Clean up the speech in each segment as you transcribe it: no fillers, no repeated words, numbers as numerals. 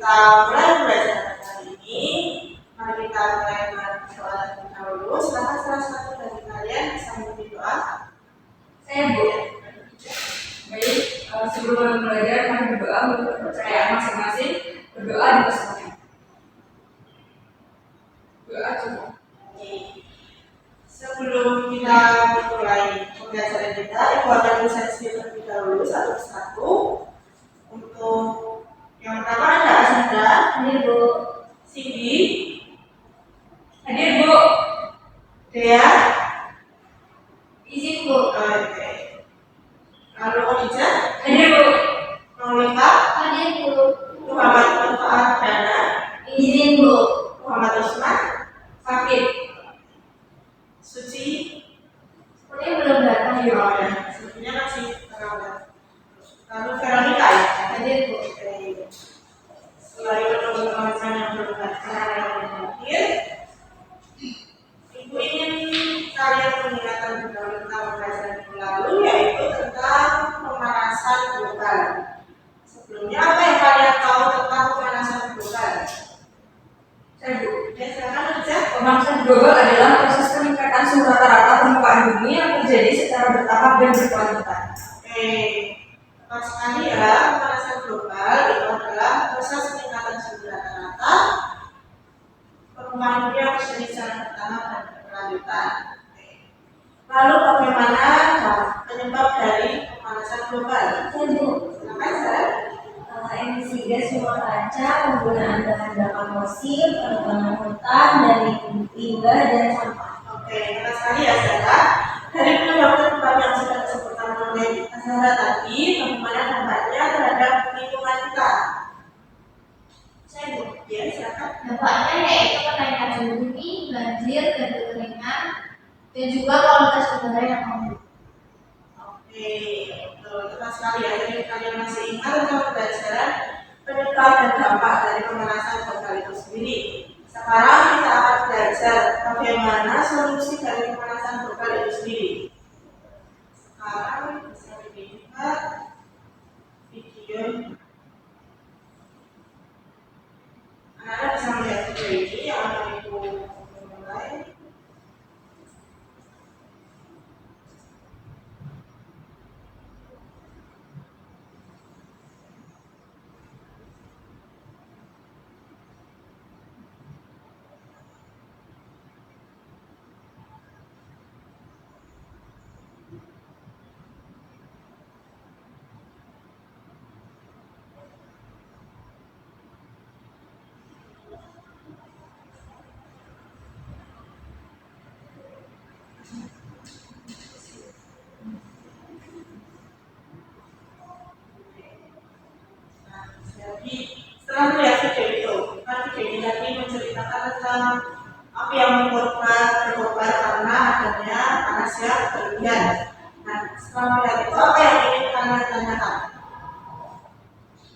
kita mulai belajar kali ini, mari kita mulai dengan doa terlebih dahulu. Silakan salah satu dari kalian bisa memberi doa. Saya Bu. Baik, sebelum belajar kami berdoa untuk kepercayaan masing-masing, berdoa di pasangan. Doa coba. Sebelum kita mulai pembelajaran kita, Ibu akan bersaksi terlebih dahulu satu persatu. Untuk yang pertama ada Asanda. Hadir Bu. Cindy. Hadir Bu. Dea. Izin Bu. Oke. Lalu Khadijah. Hadir Bu. Maulika. Hadir Bu. Muhammad Manfaat Dana. Izin Bu. Muhammad Usman. Sakit. Suci. Sepertinya belum datang ya. Oh ya, sebenarnya masih terawat. Lalu Veronica ya. Hadir Bu. Selain teman-teman yang berbahagia yang hadir, Ibu ingin kalian mengingatkan tentang pembelajaran yang lalu, yaitu tentang pemanasan global. Sebelumnya apa yang kalian tahu tentang pemanasan global? Saya Bu. Ya, silakan aja. Pemanasan global adalah proses peningkatan suhu rata-rata permukaan bumi yang terjadi secara bertahap dan berkelanjutan. Oke, tepat sekali ya. Pemanasan global itu adalah proses peningkatan suhu rata-rata permukaan bumi yang terjadi secara bertahap dan berkelanjutan. Lalu bagaimana penyebab dari pemanasan global? Saya Bu. Silakan saya. Emisi gas rumah kaca, penggunaan bahan bakar fosil, penebangan hutan, dari limbah dan sampah. Oke, terima sekali ya Sarah. Dari penyebab-penyebab yang sudah disebutkan oleh Sarah tadi, bagaimana dampaknya terhadap lingkungan kita? Saya Bu. Ya, silakan. Dampaknya yaitu kenaikan suhu bumi, banjir, dan kekeringan, dan juga kualitas udara yang memburuk. Oke, betul. Tepat sekali ya. Jadi kalian masih ingat tentang pembelajaran penyebab dan dampak dari pemanasan global itu sendiri. Sekarang kita akan belajar bagaimana solusi dari pemanasan global itu sendiri. Sekarang bisa dilihat video. Anda bisa melihat video ini yang akan Ibu mulai. Jadi setelah melihat video itu, kan video ini tadi menceritakan tentang api yang berkobar karena adanya panas yang berlebihan. Nah, setelah melihat itu apa yang ingin kalian tanyakan?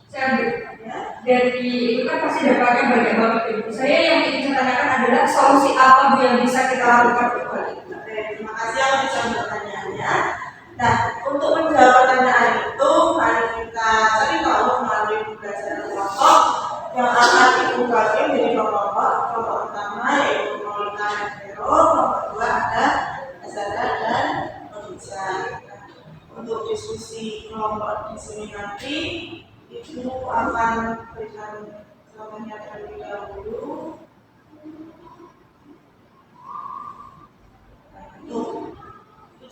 Saya Bu. Ya, Dari itu kan pasti dampaknya banyak banget Ibu. Saya yang ingin saya tanyakan adalah solusi apa Bu yang bisa kita lakukan untuk hal itu. oke, terima kasih yang bisa menjawab pertanyaannya. Nah, untuk menjawab pertanyaan itu, mari kita cari tahu melalui pembelajaran kelompok yang akan Ibu bagi menjadi kelompok. Kelompok pertama yaitu Maulika dan Vero, kelompok kedua ada Azara dan Khadijah. Untuk diskusi kelompok di sini nanti, Ibu akan berikan jawabannya terlebih dahulu.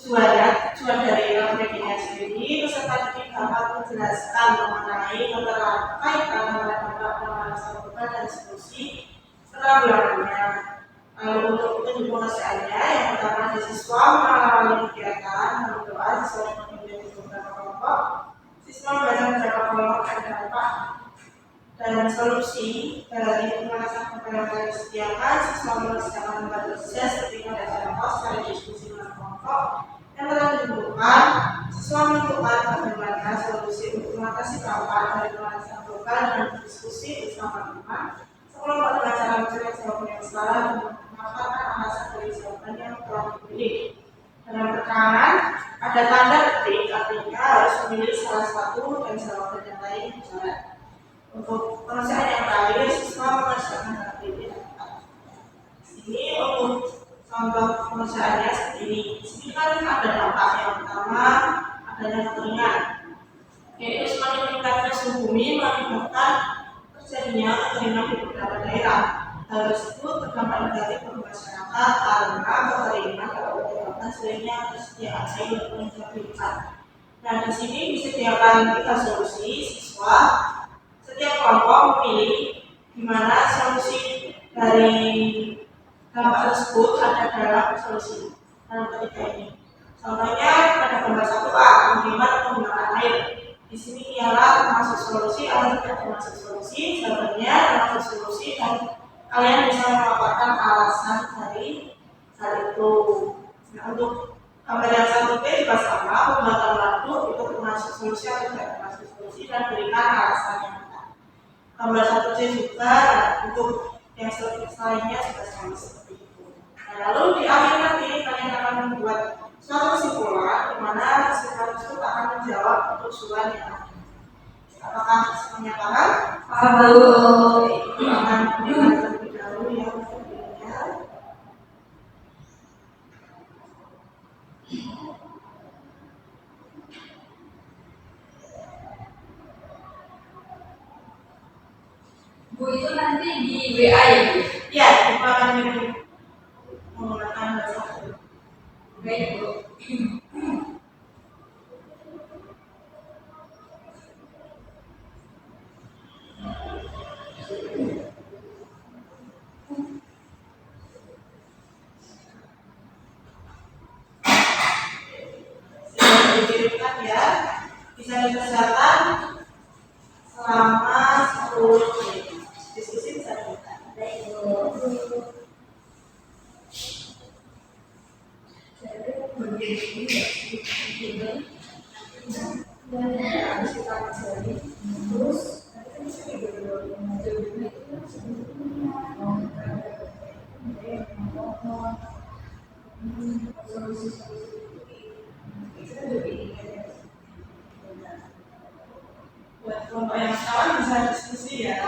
Tujuan dari rankingnya sendiri, peserta didik dapat menjelaskan mengenai kaitan antara dampak pemanasan global dan diskusi penanggulangannya. Lalu untuk penyelesaiannya, yang pertama siswa mengawali kegiatan berdoa sesuai dengan beberapa kelompok. Siswa belajar beberapa kelompok dan dampak dan solusi dari pemanasan global yang telah disediakan. Siswa mengerjakan tempat kerja seperti pada contoh secara diskusi dengan kelompok yang telah ditentukan. Siswa menentukan bagaimana solusi untuk mengatasi dampak dari pemanasan global dan diskusi bersama teman. Sekelompok dengan cara mencari jawaban yang salah dan memaparkan alasan dari jawaban yang telah dipilih. Dalam tekanan ada tanda ketik, artinya harus memilih salah satu dan jawaban yang lain. Untuk penyelesaian yang terjadinya kekeringan di beberapa daerah. Hal tersebut berdampak negatif bagi masyarakat karena kekeringan dapat menyebabkan sulitnya persediaan air untuk mencapai. Nah, di sini disediakan 3 solusi. Siswa setiap kelompok memilih di mana solusi dari dampak tersebut ada dalam solusi dalam ketiga ini. Contohnya pada gambar 1A, menghemat penggunaan air. Di sini ialah termasuk solusi atau tidak termasuk solusi. Jawabannya termasuk solusi dan kalian bisa melaporkan alasan dari hal itu. Nah, untuk gambar yang 1B juga sama, pembuatan lampu itu termasuk solusi atau tidak termasuk solusi dan berikan alasannya. Gambar 1C juga, untuk yang selainnya juga sama seperti itu. Nah, lalu di akhir nanti kalian akan membuat suatu kesimpulan di mana kesimpulan tersebut akan menjawab untuk soal yang ada. Apakah semuanya paham? Paham. Itu akan dilihat terlebih dahulu yang videonya. Bu, itu nanti di WA ya, Bu? Ya, itu akan menggunakan bahasa Arab. Baik, Bu. Sudah dikirimkan ya, bisa dikerjakan selama 10 menit. Diskusi bisa dilakukan. Baik, Bu. Habis kita cari, terus Buat kelompok yang kawan bisa diskusi ya.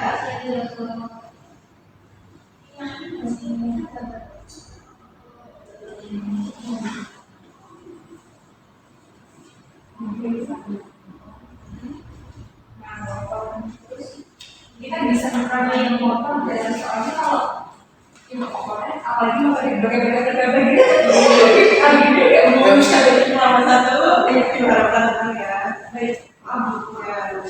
kita bisa memperoleh yang motor dan soalnya kalau yang motornya apalagi mau berbagai gitu kan gitu ya Nggak bisa jadi nomor 1, diharapkan tenang ya. Baik, ya.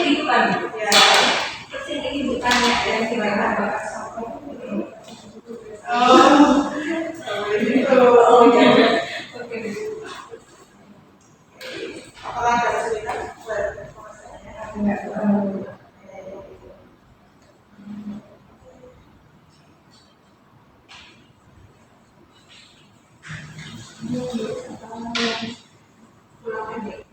gitu kan Ya. terus ini bukannya yang gimana bakat sampai Oh, begitu. oh ya oke Apakah ada kesulitan buat penguasanya? Pulang aja.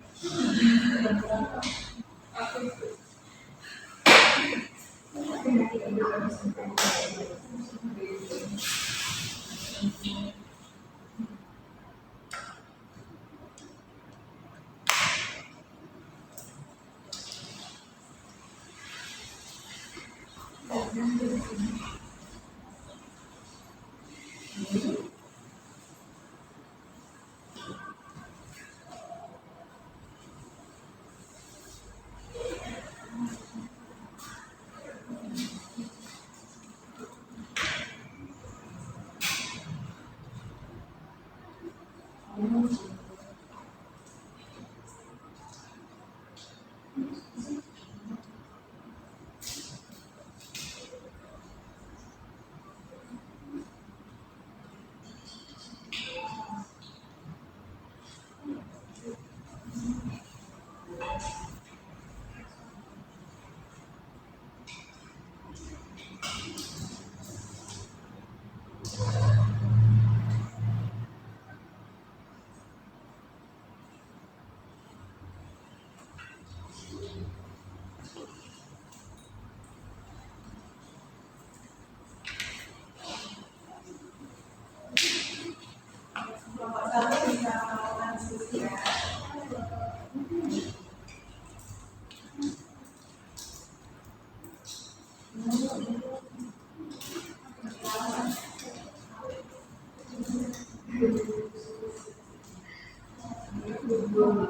Sebelum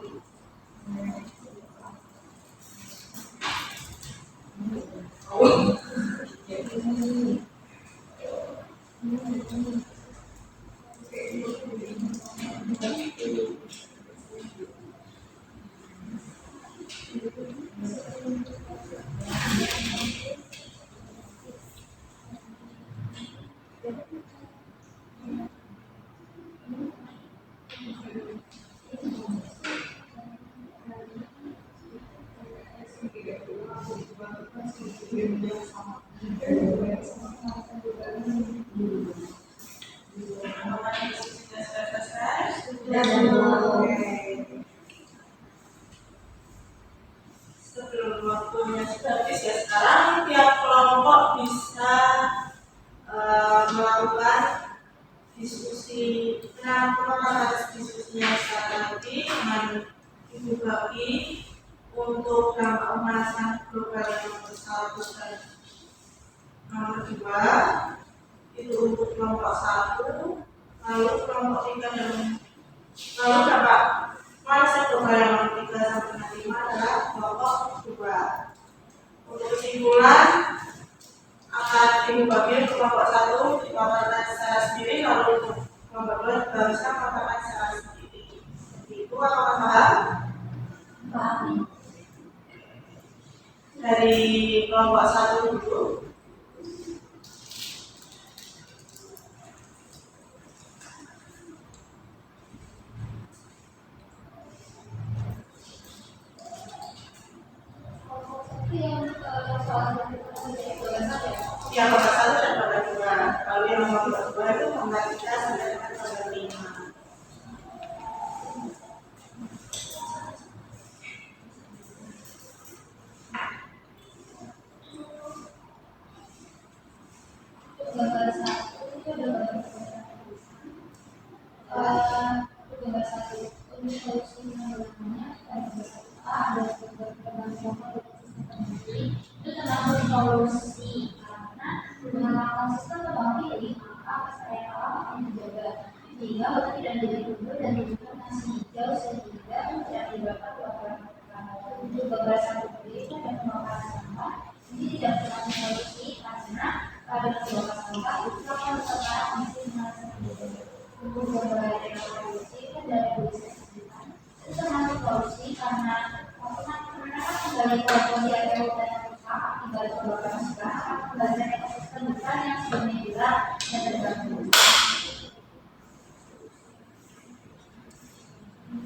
waktunya sudah habis ya, sekarang tiap kelompok bisa melakukan diskusi. Nah, proses diskusinya sekarang lagi dengan Ibu Gabi untuk dampak pemanasan global yang nomor 1 dan nomor 2 itu untuk kelompok 1, lalu kelompok 3 dan lalu dampak pemanasan global yang nomor 3 sampai dengan 5 adalah kelompok 2. Untuk kesimpulan akan Ibu Gabi untuk kelompok 1 dipaparkan secara sendiri, lalu untuk kelompok 2 juga bisa dipaparkan secara sendiri. Itu apakah paham? Paham. Dari kelompok 1 dulu. Yang nomor 1 dan nomor 2. Lalu yang nomor 2 itu membagikan sampai dengan nomor 5. Gambar 1 itu adalah gambar 1 untuk solusi mengenai gambar 1A ada perbedaan nomor itu termasuk solusi karena menggunakan sistem tebang pilih maka keseraian alam akan dijaga sehingga hutan tidak menjadi gundul dan lingkungan masih hijau sehingga tidak menyebabkan kebakaran hutan. Untuk gambar 1B itu ada pembakaran sampah ini tidak termasuk solusi karena pada pembakaran sampah itu akan terkait masih merasa berbeda. Untuk gambar yang solusi itu dari tulisan sekitar itu termasuk solusi karena masyarakat kembali ke kondisi area hutan yang rusak akibat kebakaran hutan akan kembali ekosistem hutan yang sebelumnya dan terganggu.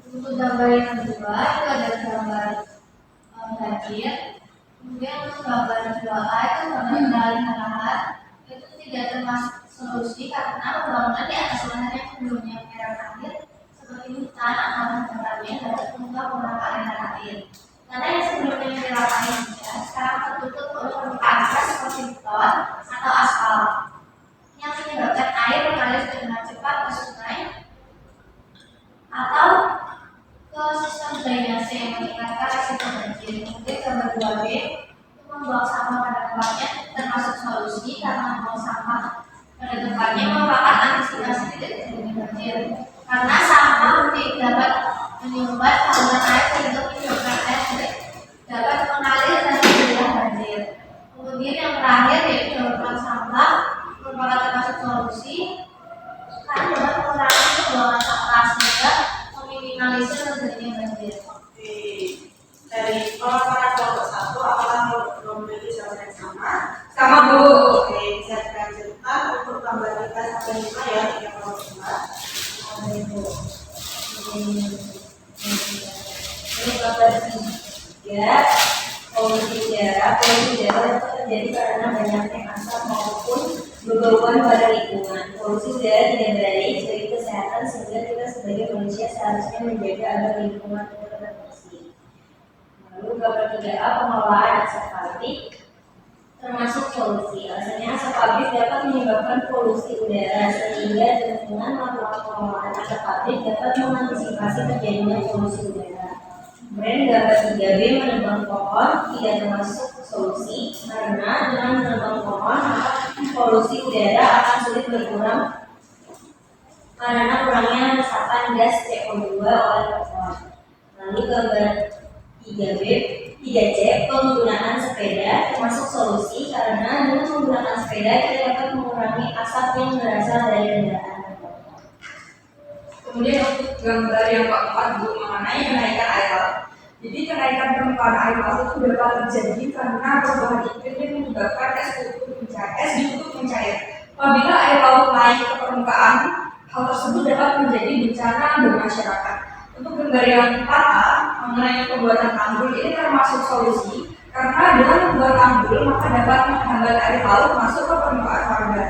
Untuk gambar yang kedua itu ada gambar banjir. Kemudian untuk gambar 2A itu gambar pengalihan lahan itu tidak termasuk solusi karena pembangunan di atas lahan yang sebelumnya menyerap air seperti hutan akan memperlambat dapat mengubah pola aliran air. Karena yang sebelumnya menyerap air hujan sekarang tertutup oleh permukaan gas seperti beton atau aspal yang menyebabkan air mengalir dengan cepat ke sungai atau ke sistem drainase yang meningkatkan resiko banjir. Kemudian gambar 2B itu membuang sampah pada tempatnya termasuk solusi karena membuang sampah pada tempatnya merupakan antisipasi tidak terjadinya banjir karena sampah mungkin dapat menyumbat saluran air sehingga menyebabkan air dapat mengalir dan mencegah banjir. Kemudian yang terakhir yaitu daur sampah merupakan termasuk solusi karena dapat mengurangi pembuangan sampah sehingga meminimalisir terjadinya banjir. Oke. Dari pemaparan kelompok 1, apakah memiliki jawaban yang sama? Sama Bu. Oke, bisa dilanjutkan untuk gambar 3 sampai 5 ya, yang kelompok 2. Ini gambar 3 polusi udara. Polusi udara itu terjadi karena banyaknya asap maupun bebauan pada lingkungan. Polusi udara tidak baik bagi kesehatan sehingga kita sebagai manusia seharusnya menjaga agar lingkungan tetap bersih. Lalu gambar 3A pengelolaan asap pabrik termasuk solusi. Alasannya asap pabrik dapat menyebabkan polusi udara sehingga dengan melakukan pengelolaan asap pabrik dapat mengantisipasi terjadinya polusi udara. Kemudian gambar 3B menebang pohon tidak termasuk solusi karena dengan menebang pohon maka polusi udara akan sulit berkurang karena kurangnya resapan gas CO2 oleh pohon. Lalu gambar 3B, 3C, penggunaan sepeda termasuk solusi karena dengan menggunakan sepeda kita dapat mengurangi asap yang berasal dari kendaraan bermotor. Kemudian untuk gambar yang keempat Bu, mengenai kenaikan air laut. Jadi kenaikan permukaan air laut itu dapat terjadi karena perubahan iklim yang menyebabkan es di kutub mencair. Apabila air laut naik ke permukaan, hal tersebut dapat menjadi bencana bagi masyarakat. Untuk gambar yang 4A mengenai pembuatan tanggul ini termasuk solusi karena dengan membuat tanggul maka dapat menghambat air laut masuk ke permukaan warga.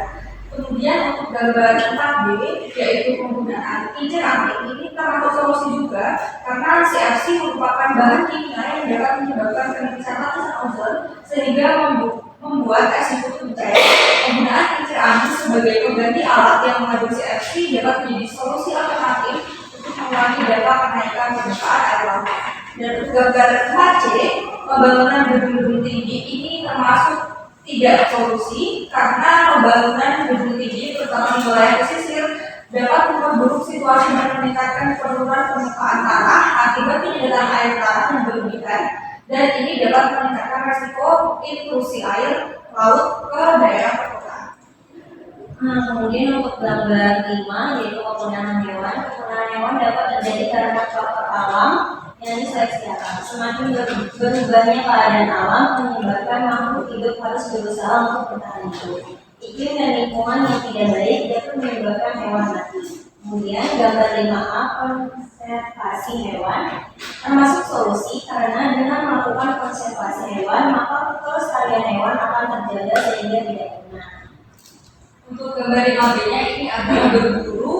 Kemudian untuk gambar 4B yaitu penggunaan kincir angin ini termasuk solusi juga karena CFC merupakan bahan kimia yang dapat menyebabkan penipisan lapisan ozon sehingga membuat es di kutub mencair. Penggunaan kincir angin sebagai pengganti alat yang mengandung CFC dapat menjadi solusi alternatif untuk mengurangi dampak kenaikan permukaan air laut. Dan untuk gambar 4C, pembangunan gedung-gedung tinggi ini termasuk tidak solusi karena pembangunan gedung tinggi terutama di wilayah pesisir dapat memperburuk situasi dan meningkatkan penurunan permukaan tanah akibat penyedotan air tanah yang berlebihan, dan ini dapat meningkatkan risiko intrusi air laut ke daerah perkotaan. Kemudian untuk gambar 5 yaitu kepunahan hewan. Kepunahan hewan dapat terjadi karena faktor alam yang diseleksi alam. Semakin berubahnya keadaan alam menyebabkan makhluk hidup harus berusaha untuk bertahan hidup. Iklim dan lingkungan yang tidak baik dapat menyebabkan hewan mati. Kemudian gambar 5A konservasi hewan termasuk solusi karena dengan melakukan konservasi hewan maka kelestarian hewan akan terjaga sehingga tidak punah. Untuk gambar 5B-nya ini adalah berburu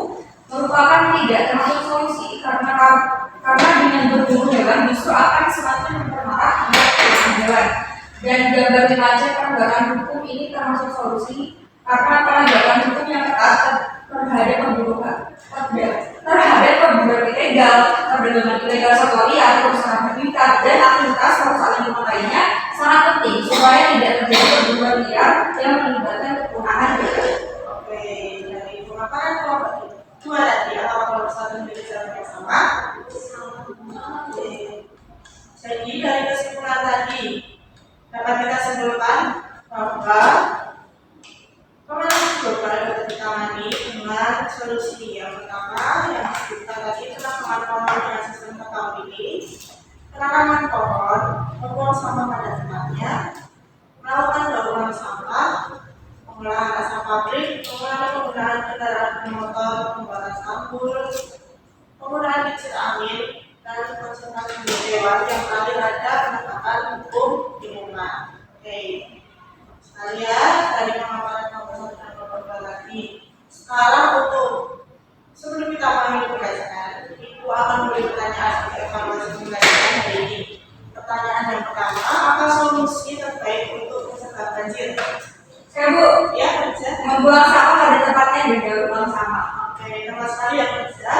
merupakan tidak termasuk solusi karena dengan berburu hewan justru akan semakin memperparah keadaan hewan. Dan gambar 5C penegakan hukum ini termasuk solusi karena penegakan hukum yang ketat terhadap pembunuhan ilegal, perdagangan ilegal satwa liar, perusahaan habitat dan aktivitas perusahaan lingkungan lainnya sangat penting supaya tidak terjadi pembunuhan liar yang mengakibatkan kepunahan hewan. Oke, dari pemaparan kelompok dua tadi atau kelompok satu menjadi jalan yang sama. Oke. Jadi dari kesimpulan tadi dapat kita simpulkan bahwa pemanasan global dapat ditangani dengan solusi yang pertama yang kita tadi adalah penanaman dengan sistem ketang pilih, penanaman pohon, membuang sampah pada tempatnya, melakukan daur sampah, pengolahan asap pabrik, pengurangan penggunaan kendaraan bermotor, pembuatan sampul, penggunaan kincir angin, dan konservasi hewan yang terakhir ada penegakan hukum lingkungan. Oke, sekalian dari pemaparan kelompok dan kelompok tadi. Sekarang untuk sebelum kita mengakhiri pembelajaran, Ibu akan memberi pertanyaan sebagai evaluasi pembelajaran hari ini. Pertanyaan yang pertama, apa solusi terbaik untuk mencegah banjir? Saya Bu, Ya, kerja. membuang sampah pada tempatnya dan daur ulang sampah. Oke, teman sekali yang kerja.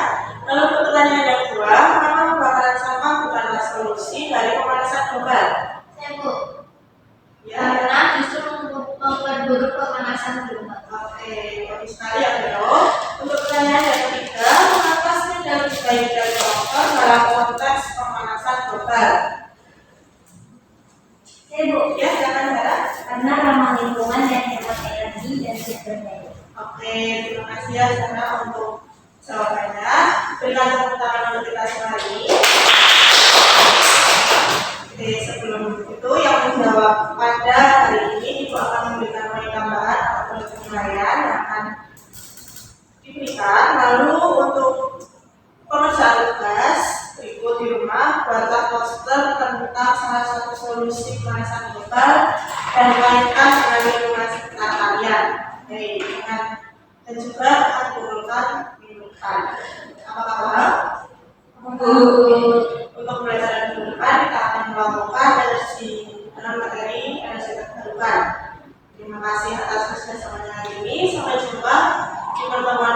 Lalu untuk pertanyaan yang kedua, kenapa pembakaran sampah bukanlah solusi dari pemanasan global? Saya Bu, Ya. karena justru memperburuk pemanasan global. Oke, bagus sekali yang kedua. Untuk pertanyaan yang ketiga, mengapa sih lebih baik dari faktor dalam konteks pemanasan global? Saya Bu, Ya, jangan harap. karena ramah lingkungan dan hemat energi dan tidak berdaya. Oke, terima kasih ya Sarah untuk jawabannya. Berikan tepuk tangan untuk kita semua ini. Oke, sebelum itu yang menjawab pada hari ini Ibu akan memberikan poin tambahan atau penilaian yang akan diberikan. Lalu untuk pengerjaan tugas berikut di rumah, buatlah poster tentang salah satu solusi pemanasan global dan kaitkan dengan lingkungan sekitar kalian. Oke, dan juga akan kumpulkan minuman. Apakah paham? Untuk pembelajaran minggu depan kita akan melakukan energi dalam materi energi terbarukan. Terima kasih atas kesempatannya hari ini. Sampai jumpa di pertemuan